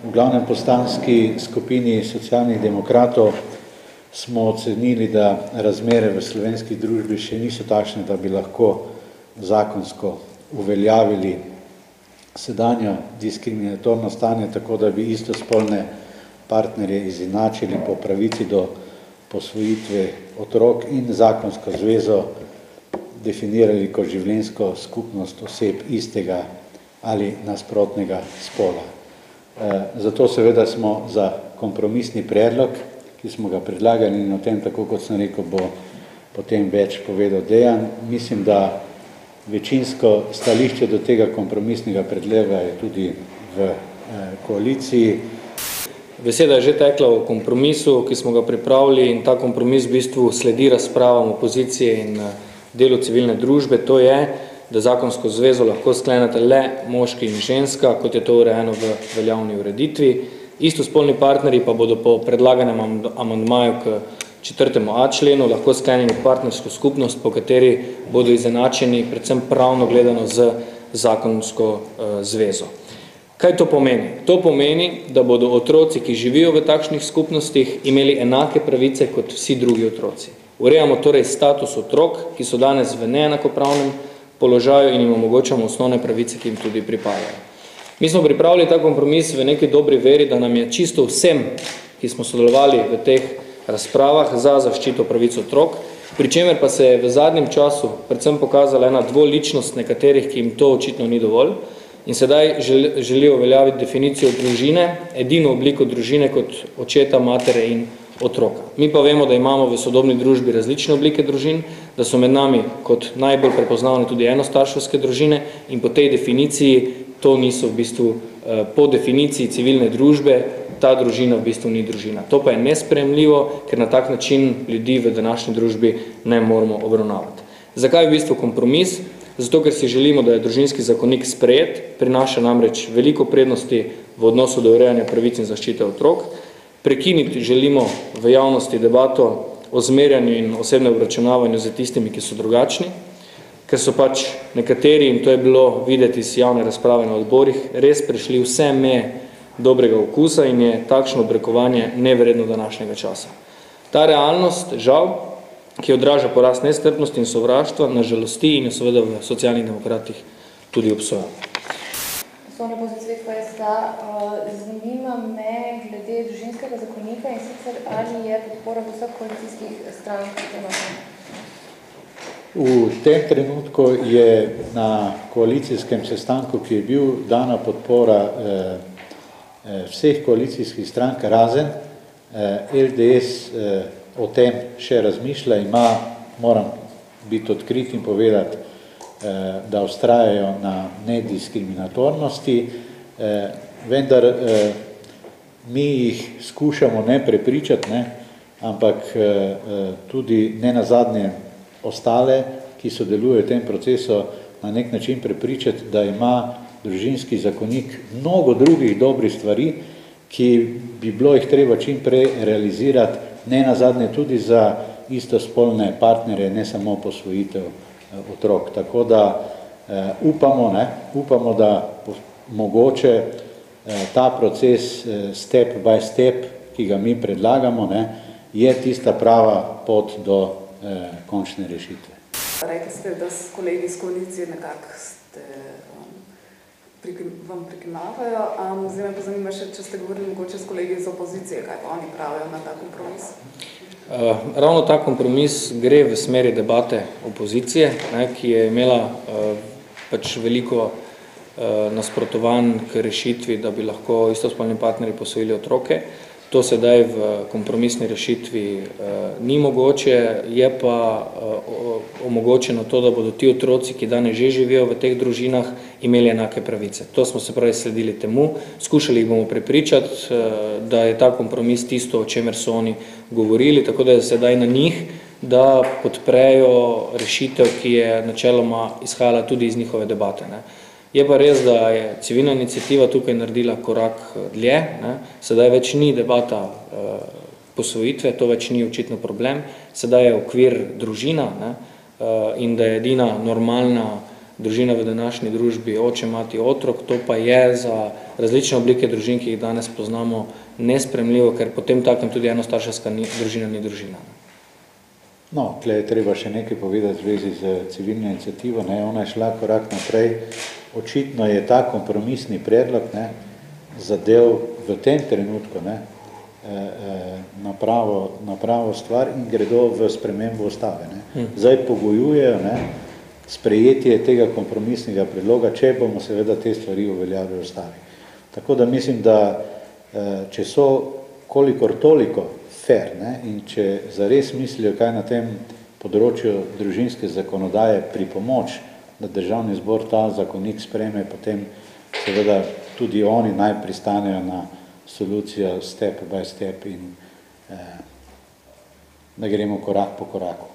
V glavnem poslanski skupini socialnih demokratov smo ocenili, da razmere v slovenski družbi še niso takšne, da bi lahko zakonsko uveljavili sedanjo diskriminatorno stanje, tako da bi istospolne partnerje izenačili po pravici do posvojitve otrok in zakonsko zvezo definirali kot življenjsko skupnost oseb istega ali nasprotnega spola. Zato seveda smo za kompromisni predlog, ki smo ga predlagali in o tem, tako kot sem rekel, bo potem več povedal Dejan. Mislim, da večinsko stališče do tega kompromisnega predloga je tudi v koaliciji. Beseda je že tekla o kompromisu, ki smo ga pripravili, in ta kompromis v bistvu sledi razpravam opozicije in delu civilne družbe. To je, da zakonsko zvezo lahko sklenete le moški in ženska, kot je to urejeno v veljavni ureditvi. Istospolni partnerji pa bodo po predlaganem amandmaju k 4.a členu lahko sklenili partnersko skupnost, po kateri bodo izenačeni predvsem pravno gledano z zakonsko zvezo. Kaj to pomeni? To pomeni, da bodo otroci, ki živijo v takšnih skupnostih, imeli enake pravice kot vsi drugi otroci. Urejamo torej status otrok, ki so danes v neenakopravnem položaju, in jim omogočamo osnovne pravice, ki jim tudi pripadajo. Mi smo pripravili ta kompromis v neki dobri veri, da nam je čisto vsem, ki smo sodelovali v teh razpravah za zaščito pravic otrok, pri čemer pa se je v zadnjem času predvsem pokazala ena dvoličnost nekaterih, ki jim to očitno ni dovolj, in sedaj želijo uveljaviti definicijo družine, edino obliko družine kot očeta, matere in otroka. Mi pa vemo, da imamo v sodobni družbi različne oblike družin, da so med nami kot najbolj prepoznavne tudi enostarševske družine, in po tej definiciji to niso v bistvu, po definiciji civilne družbe, ta družina v bistvu ni družina. To pa je nesprejemljivo, ker na tak način ljudi v današnji družbi ne moramo obravnavati. Zakaj v bistvu kompromis? Zato, ker si želimo, da je družinski zakonik sprejet, prinaša namreč veliko prednosti v odnosu do urejanja pravic in zaščite otrok. Prekiniti želimo v javnosti debato o zmerjanju in osebnem obračunavanju za tistimi, ki so drugačni, ker so pač nekateri, in to je bilo videti iz javne razprave na odborih, res prešli vse meje dobrega okusa in je takšno obrekovanje nevredno današnjega časa. Ta realnost, žal, ki odraža porast nestrpnosti in sovraštva, nas žalosti in jo seveda v socialnih demokratih tudi obsojamo. Poslovna pozicija SDA, zanima me glede družinskega zakonika, in sicer ali je podpora vseh koalicijskih strank enotna? V tem trenutku je na koalicijskem sestanku, ki je bil, dana podpora vseh koalicijskih strank, razen LDS o tem še razmišlja, moram biti odkrit in povedati, da vztrajajo na nediskriminatornosti, vendar mi jih skušamo ne prepričati, ampak tudi ne nazadnje ostale, ki sodelujejo v tem procesu, na nek način prepričati, da ima družinski zakonik mnogo drugih dobrih stvari, ki bi bilo jih treba čim prej realizirati, ne nazadnje tudi za istospolne partnerje, ne samo posvojitev otrok. Tako da upamo, da mogoče ta proces step by step, ki ga mi predlagamo, je tista prava pot do končne rešitve. Rekli ste, da s kolegi iz koalicije nekako vam prikimavajo. Zdaj me pa zanima še, če ste govorili mogoče s kolegi iz opozicije, kaj pa oni pravijo na ta kompromis? Ravno ta kompromis gre v smeri debate opozicije, ki je imela pač veliko nasprotovanj k rešitvi, da bi lahko istospolni partnerji posvojili otroke. To sedaj v kompromisni rešitvi ni mogoče, je pa omogočeno to, da bodo ti otroci, ki danes že živijo v teh družinah, imeli enake pravice. To smo se pravi sledili temu, skušali jih bomo prepričati, da je ta kompromis tisto, o čemer so oni govorili, tako da je sedaj na njih, da podprejo rešitev, ki je načeloma izhajala tudi iz njihove debate. Je pa res, da je civilna iniciativa tukaj naredila korak dlje, sedaj več ni debata posvojitve, to več ni očitno problem, sedaj je okvir družina in da je edina normalna družina v današnji družbi, oče, mati, otrok, to pa je za različne oblike družin, ki jih danes poznamo, nespremljivo, ker potem takem tudi enostarševska družina ni družina. No, tle je treba še nekaj povedati v zvezi z civilno iniciativo, ne, ona je šla korak naprej, očitno je ta kompromisni predlog, ne, zadev v tem trenutku, ne, na pravo stvar in gredo v spremembo ustave, ne. Zdaj pogojujejo, ne, sprejetje tega kompromisnega predloga, če bomo seveda te stvari uveljavili v ustavi. Tako da mislim, da če so kolikor toliko fair, ne, in če zares mislijo, kaj na tem področju družinske zakonodaje pripomoč, da državni zbor ta zakonik sprejme, potem seveda tudi oni naj pristanejo na solucijo step by step in da gremo korak po koraku.